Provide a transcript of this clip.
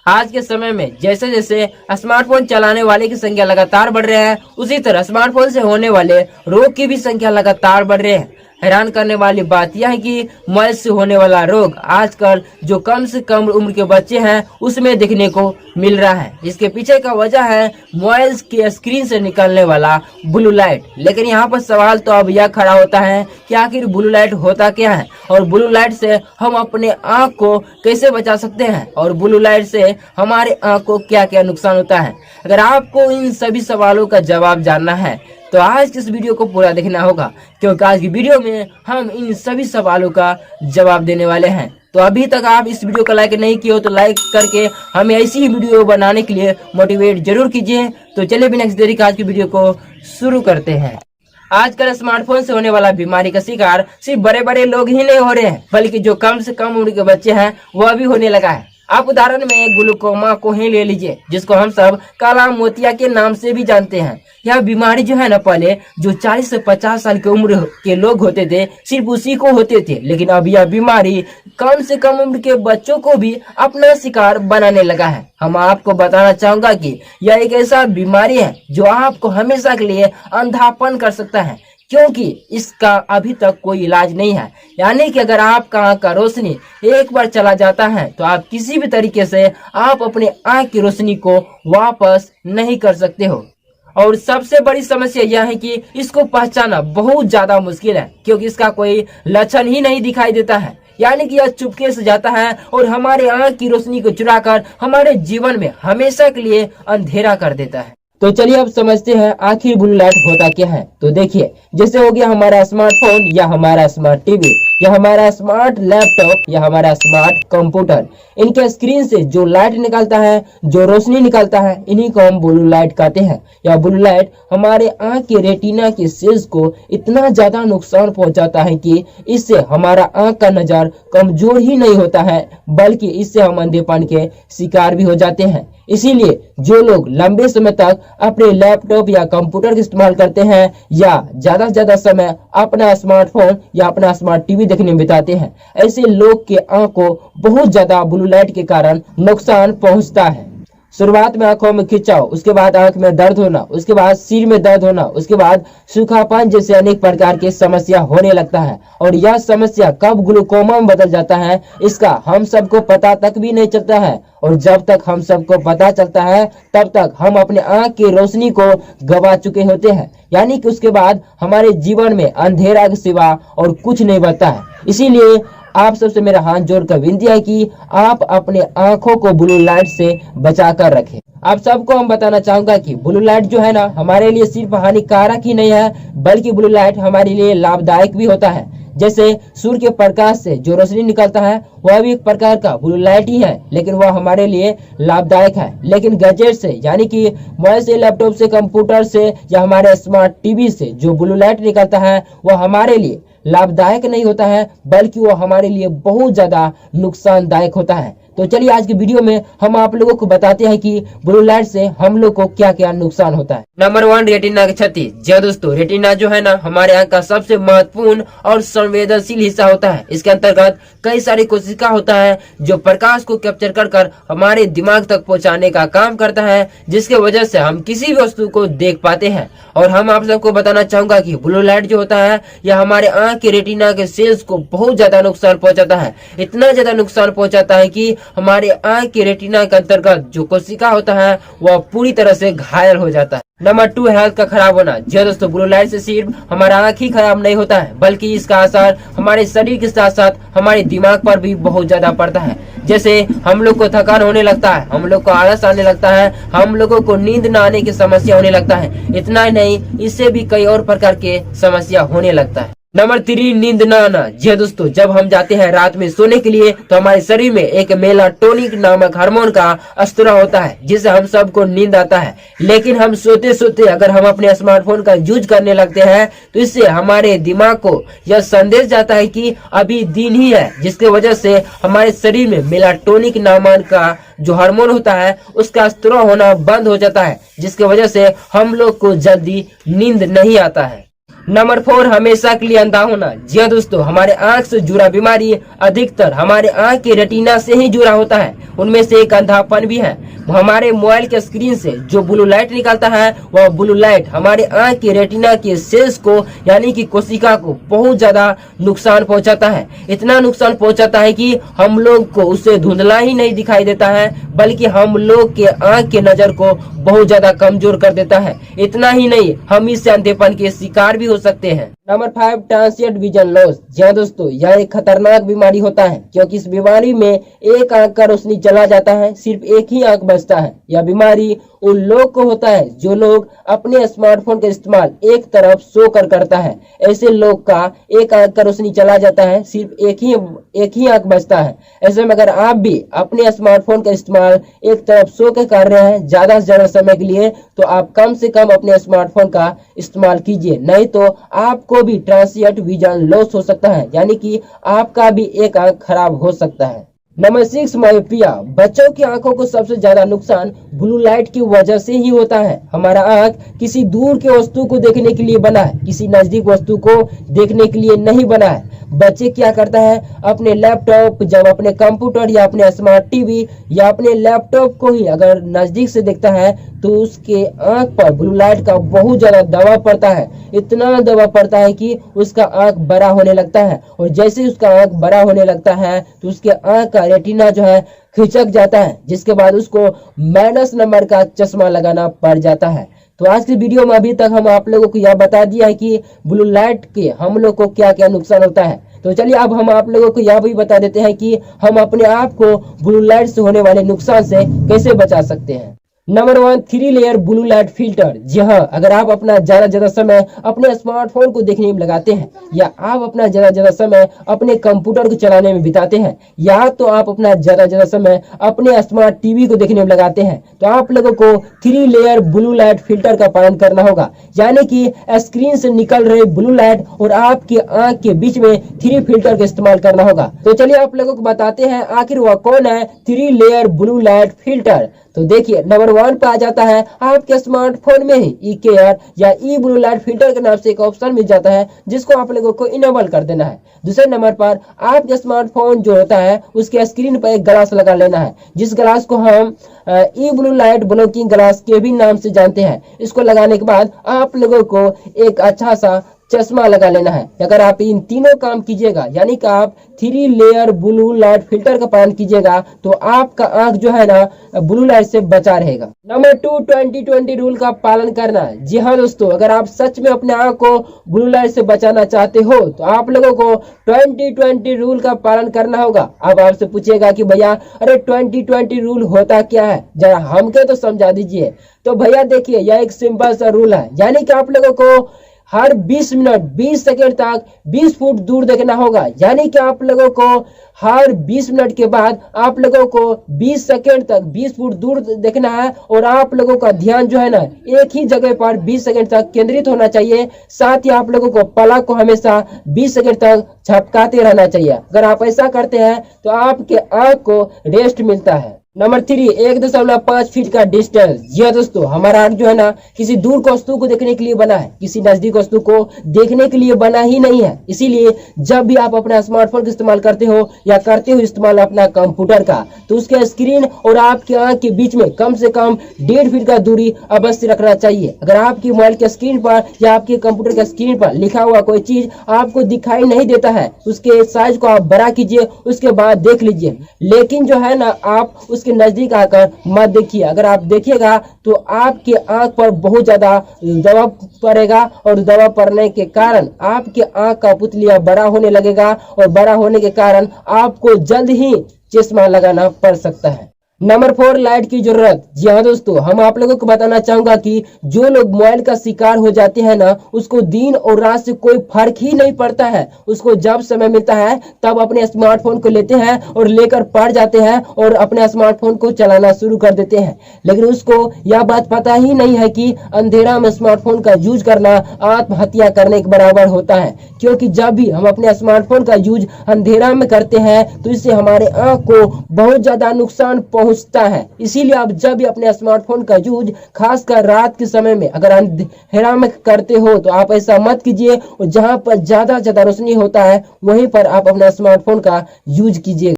आज के समय में जैसे जैसे स्मार्टफोन चलाने वाले की संख्या लगातार बढ़ रही है, उसी तरह स्मार्टफोन से होने वाले रोग की भी संख्या लगातार बढ़ रही है। हैरान करने वाली बात यह है कि मोबाइल से होने वाला रोग आजकल जो कम से कम उम्र के बच्चे हैं उसमें देखने को मिल रहा है। इसके पीछे का वजह है मोबाइल के स्क्रीन से निकलने वाला ब्लू लाइट। लेकिन यहाँ पर सवाल तो अब यह खड़ा होता है कि आखिर ब्लू लाइट होता क्या है और ब्लू लाइट से हम अपने आँख को कैसे बचा सकते हैं और ब्लू लाइट से हमारे आँख को क्या क्या नुकसान होता है। अगर आपको इन सभी सवालों का जवाब जानना है तो आज की इस वीडियो को पूरा देखना होगा, क्योंकि आज की वीडियो में हम इन सभी सवालों का जवाब देने वाले हैं। तो अभी तक आप इस वीडियो को लाइक नहीं किए हो तो लाइक करके हमें ऐसी ही वीडियो बनाने के लिए मोटिवेट जरूर कीजिए। तो चलिए बिना देरी के आज की वीडियो को शुरू करते हैं। आजकल स्मार्टफोन से होने वाला बीमारी का शिकार सिर्फ बड़े बड़े लोग ही नहीं हो रहे हैं, बल्कि जो कम से कम उम्र के बच्चे हैं वह भी होने लगा है। आप उदाहरण में ग्लूकोमा को ही ले लीजिए, जिसको हम सब काला मोतिया के नाम से भी जानते हैं। यह बीमारी जो है ना, पहले जो 40 से 50 साल की उम्र के लोग होते थे सिर्फ उसी को होते थे, लेकिन अब यह बीमारी कम से कम उम्र के बच्चों को भी अपना शिकार बनाने लगा है। हम आपको बताना चाहूंगा कि यह एक ऐसा बीमारी है जो आपको हमेशा के लिए अंधापन कर सकता है, क्योंकि इसका अभी तक कोई इलाज नहीं है। यानी कि अगर आपका आँख का रोशनी एक बार चला जाता है तो आप किसी भी तरीके से आप अपने आँख की रोशनी को वापस नहीं कर सकते हो। और सबसे बड़ी समस्या यह है कि इसको पहचानना बहुत ज्यादा मुश्किल है, क्योंकि इसका कोई लक्षण ही नहीं दिखाई देता है। यानी कि यह चुपके से जाता है और हमारे आँख की रोशनी को चुराकर हमारे जीवन में हमेशा के लिए अंधेरा कर देता है। तो चलिए अब समझते हैं आखिर ब्लू लाइट होता क्या है। तो देखिए, जैसे हो गया हमारा स्मार्टफोन या हमारा स्मार्ट टीवी या हमारा स्मार्ट लैपटॉप या हमारा स्मार्ट कंप्यूटर, इनके स्क्रीन से जो लाइट निकलता है, जो रोशनी निकलता है, इन्हीं को हम ब्लू लाइट कहते हैं। या ब्लू लाइट हमारे आँख के रेटिना के सेल्स को इतना ज्यादा नुकसान पहुंचाता है कि इससे हमारा आँख का नजर कमजोर ही नहीं होता है, बल्कि इससे हम अंधेपन के शिकार भी हो जाते हैं। इसीलिए जो लोग लंबे समय तक अपने लैपटॉप या कंप्यूटर का इस्तेमाल करते हैं या ज्यादा से ज्यादा समय अपना स्मार्टफोन या अपना स्मार्ट टीवी देखने में बिताते हैं, ऐसे लोग के आंख को बहुत ज्यादा ब्लू लाइट के कारण नुकसान पहुंचता है। शुरुआत में आंखों में खिंचाव, उसके बाद आंख में दर्द होना, उसके बाद सिर में दर्द होना, उसके बाद सूखापन जैसे अनेक प्रकार की समस्या होने लगता है। और यह समस्या कब ग्लूकोमा में बदल जाता है इसका हम सबको पता तक भी नहीं चलता है। और जब तक हम सबको पता चलता है तब तक हम अपने आंख की रोशनी को गवा चुके होते हैं। यानी कि उसके बाद हमारे जीवन में अंधेरा के सिवा और कुछ नहीं बचता है। इसीलिए आप सबसे मेरा हाथ जोड़कर विनती है कि आप अपने आंखों को ब्लू लाइट से बचा कर रखें। आप सबको हम बताना चाहूंगा कि ब्लू लाइट जो है ना, हमारे लिए सिर्फ हानिकारक ही नहीं है, बल्कि ब्लू लाइट हमारे लिए लाभदायक भी होता है। जैसे सूर्य के प्रकाश से जो रोशनी निकलता है वह भी एक प्रकार का ब्लू लाइट ही है, लेकिन वह हमारे लिए लाभदायक है। लेकिन गैजेट से, यानी कि मोबाइल से, लैपटॉप से, कंप्यूटर से या हमारे स्मार्ट टीवी से जो ब्लू लाइट निकलता है वह हमारे लिए लाभदायक नहीं होता है, बल्कि वो हमारे लिए बहुत ज्यादा नुकसानदायक होता है। तो चलिए आज की वीडियो में हम आप लोगों को बताते हैं कि ब्लू लाइट से हम लोग को क्या क्या नुकसान होता है। नंबर 1, रेटिना की क्षति। जी दोस्तों, रेटिना जो है ना, हमारे आंख का सबसे महत्वपूर्ण और संवेदनशील हिस्सा होता है। इसके अंतर्गत कई सारी कोशिका होता है जो प्रकाश को कैप्चर कर हमारे दिमाग तक पहुंचाने का काम करता है, जिसके वजह से हम किसी भी वस्तु को देख पाते हैं। और हम आप सबको बताना चाहूंगा कि ब्लू लाइट जो होता है यह हमारे आंख के रेटिना के सेल्स को बहुत ज्यादा नुकसान पहुंचाता है। इतना ज्यादा नुकसान पहुंचाता है कि हमारे आंख के रेटिना के अंतर्गत जो कोशिका होता है वह पूरी तरह से घायल हो जाता है। नंबर 2, हेल्थ का खराब होना। जी दोस्तों, ब्लू लाइट से सिर्फ हमारा आंख ही खराब नहीं होता है, बल्कि इसका असर हमारे शरीर के साथ साथ हमारे दिमाग पर भी बहुत ज्यादा पड़ता है। जैसे हम लोग को थकान होने लगता है, हम लोग को आलस आने लगता है, हम लोगों को नींद न आने की समस्या होने लगता है। इतना ही नहीं, इससे भी कई और प्रकार के समस्या होने लगता है। नंबर 3, नींद न आना। जी दोस्तों, जब हम जाते हैं रात में सोने के लिए तो हमारे शरीर में एक मेलाटोनिन नामक हार्मोन का स्त्राव होता है, जिससे हम सबको नींद आता है। लेकिन हम सोते सोते अगर हम अपने स्मार्टफोन का यूज करने लगते हैं तो इससे हमारे दिमाग को यह संदेश जाता है कि अभी दिन ही है, जिसकी वजह से हमारे शरीर में मेलाटोनिन नामक का जो हार्मोन होता है उसका स्त्राव होना बंद हो जाता है, जिसकी वजह से हम लोग को जल्दी नींद नहीं आता है। नंबर 4, हमेशा के लिए अंधा होना। जी हाँ दोस्तों, हमारे आंख से जुड़ा बीमारी अधिकतर हमारे आंख के रेटिना से ही जुड़ा होता है। उनमें से एक अंधापन भी है। हमारे मोबाइल के स्क्रीन से जो ब्लू लाइट निकलता है, वह ब्लू लाइट हमारे आंख के रेटिना के सेल्स को यानी कि कोशिका को बहुत ज्यादा नुकसान पहुंचाता है। इतना नुकसान पहुंचाता है कि हम लोग को उससे धुंधला ही नहीं दिखाई देता है, बल्कि हम लोग के आंख के नजर को बहुत ज्यादा कमजोर कर देता है। इतना ही नहीं, हम इससे अंधेपन के शिकार भी हो सकते हैं। Number 5, transient vision loss. जी हाँ दोस्तों, यह एक खतरनाक बीमारी होता है, क्योंकि इस बीमारी में एक आंख का रोशनी चला जाता है, सिर्फ एक ही आंख बचता है। यह बीमारी उन लोग को होता है जो लोग अपने स्मार्टफोन का इस्तेमाल एक तरफ सोकर करता है। ऐसे लोग का एक आंख का रोशनी चला जाता है, सिर्फ एक ही आंख बचता है। ऐसे में अगर आप भी अपने स्मार्टफोन का इस्तेमाल एक तरफ सो के कर रहे हैं ज्यादा से ज्यादा समय के लिए, तो आप कम से कम अपने स्मार्टफोन का इस्तेमाल कीजिए, नहीं तो आपको भी ट्रांसिएंट विजन लॉस हो सकता है, यानी कि आपका भी एक आंख खराब हो सकता है। Number 6, myopia. बच्चों की आंखों को सबसे ज्यादा नुकसान ब्लू लाइट की वजह से ही होता है। हमारा आंख किसी दूर के वस्तु को देखने के लिए बना है, किसी नजदीक वस्तु को देखने के लिए नहीं बना है। बच्चे क्या करता है, अपने लैपटॉप, जब अपने कंप्यूटर या अपने स्मार्ट टीवी या अपने लैपटॉप को ही अगर नजदीक से देखता है, तो उसके आंख पर ब्लू लाइट का बहुत ज्यादा दबाव पड़ता है। इतना दबाव पड़ता है कि उसका आंख बड़ा होने लगता है, और जैसे उसका आंख बड़ा होने लगता है तो उसके आंख का रेटिना जो है खिंचक जाता है, जिसके बाद उसको माइनस नंबर का चश्मा लगाना पड़ जाता है। तो आज की वीडियो में अभी तक हम आप लोगों को यह बता दिया है कि ब्लू लाइट के हम लोग को क्या क्या नुकसान होता है। तो चलिए अब हम आप लोगों को यह भी बता देते हैं कि हम अपने आप को ब्लू लाइट से होने वाले नुकसान से कैसे बचा सकते हैं। Number 1, 3 layer blue light filter. जी हाँ, अगर आप अपना ज्यादा समय अपने स्मार्टफोन को देखने में लगाते हैं, या आप अपना ज्यादा समय अपने कंप्यूटर को चलाने में बिताते हैं, या तो आप अपना ज्यादा समय अपने स्मार्ट टीवी को देखने में लगाते हैं, तो आप लोगों को 3 लेयर ब्लू लाइट फिल्टर का पालन करना होगा, यानी कि स्क्रीन से निकल रहे ब्लू लाइट और आपके आंख के बीच में 3 फिल्टर का इस्तेमाल करना होगा। तो चलिए आप लोगों को बताते हैं आखिर वह कौन है 3 लेयर ब्लू लाइट फिल्टर। तो देखिए, नंबर 1 पे आ जाता है आपके स्मार्टफोन में ही ई केयर या ई ब्लू लाइट फिल्टर के नाम से एक ऑप्शन मिल जाता है, जिसको आप लोगों को इनेबल कर देना है। दूसरे नंबर पर आपके स्मार्टफोन जो होता है उसके स्क्रीन पर एक ग्लास लगा लेना है, जिस ग्लास को हम ई ब्लू लाइट ब्लॉकिंग ग्लास के भी नाम से जानते हैं। इसको लगाने के बाद आप लोगों को एक अच्छा सा चश्मा लगा लेना है। अगर आप इन तीनों काम कीजिएगा, यानी कि आप 3 लेयर ब्लू लाइट फिल्टर का पालन कीजिएगा, तो आपका आंख जो है ना ब्लू लाइट से बचा रहेगा। नंबर 2, 20-20 रूल का पालन करना। जी हाँ दोस्तों, अगर आप सच में अपने आंख को ब्लू लाइट से बचाना चाहते हो, तो आप लोगों को 20-20 रूल का पालन करना होगा। अब आपसे पूछिएगा कि भैया अरे 20-20 रूल होता क्या है, जरा हमको तो समझा दीजिए। तो भैया देखिए, यह एक सिंपल सा रूल है, यानी कि आप लोगों को हर 20 मिनट 20 सेकेंड तक 20 फुट दूर देखना होगा, यानी कि आप लोगों को हर 20 मिनट के बाद आप लोगों को 20 सेकेंड तक 20 फुट दूर देखना है, और आप लोगों का ध्यान जो है ना एक ही जगह पर 20 सेकेंड तक केंद्रित होना चाहिए। साथ ही आप लोगों को पलक को हमेशा 20 सेकेंड तक झपकाते रहना चाहिए। अगर आप ऐसा करते हैं तो आपके आंख को रेस्ट मिलता है। नंबर 3, 1.5 फीट का डिस्टेंस। जी हाँ दोस्तों, हमारा आंख जो है ना किसी दूर की वस्तु को देखने के लिए बना है, किसी नजदीक वस्तु को देखने के लिए बना ही नहीं है। इसीलिए जब भी आप अपना स्मार्टफोन का इस्तेमाल करते हो या करते हो इस्तेमाल अपना कंप्यूटर का, तो उसके स्क्रीन और आपके आंख के बीच में कम से कम 1.5 फीट का दूरी अवश्य रखना चाहिए। अगर आपकी मोबाइल के स्क्रीन पर या आपके कंप्यूटर के स्क्रीन पर लिखा हुआ कोई चीज आपको दिखाई नहीं देता है, उसके साइज को आप बड़ा कीजिए, उसके बाद देख लीजिए। लेकिन जो है ना आप उसके नजदीक आकर मत देखिए। अगर आप देखिएगा तो आपके आंख पर बहुत ज्यादा दबाव पड़ेगा, और दबाव पड़ने के कारण आपके आंख का पुतलिया बड़ा होने लगेगा, और बड़ा होने के कारण आपको जल्द ही चश्मा लगाना पड़ सकता है। नंबर 4, लाइट की जरूरत। जी हाँ दोस्तों, हम आप लोगों को बताना चाहूंगा कि जो लोग मोबाइल का शिकार हो जाते हैं ना, उसको दिन और रात से कोई फर्क ही नहीं पड़ता है। उसको जब समय मिलता है तब अपने स्मार्टफोन को लेते हैं और लेकर पड़ जाते हैं और अपने स्मार्टफोन को चलाना शुरू कर देते हैं। लेकिन उसको यह बात पता ही नहीं है कि अंधेरा में स्मार्टफोन का यूज करना आत्महत्या करने के बराबर होता है, क्योंकि जब भी हम अपने स्मार्टफोन का यूज अंधेरा में करते हैं तो इससे हमारे आंख को बहुत ज्यादा नुकसान पहुंचता है। इसीलिए आप जब भी अपने स्मार्टफोन का यूज खासकर रात के समय में अगर अंधेरा में करते हो तो आप ऐसा मत कीजिए, और जहां पर ज्यादा रोशनी होता है वहीं पर आप अपना स्मार्टफोन का यूज कीजिए।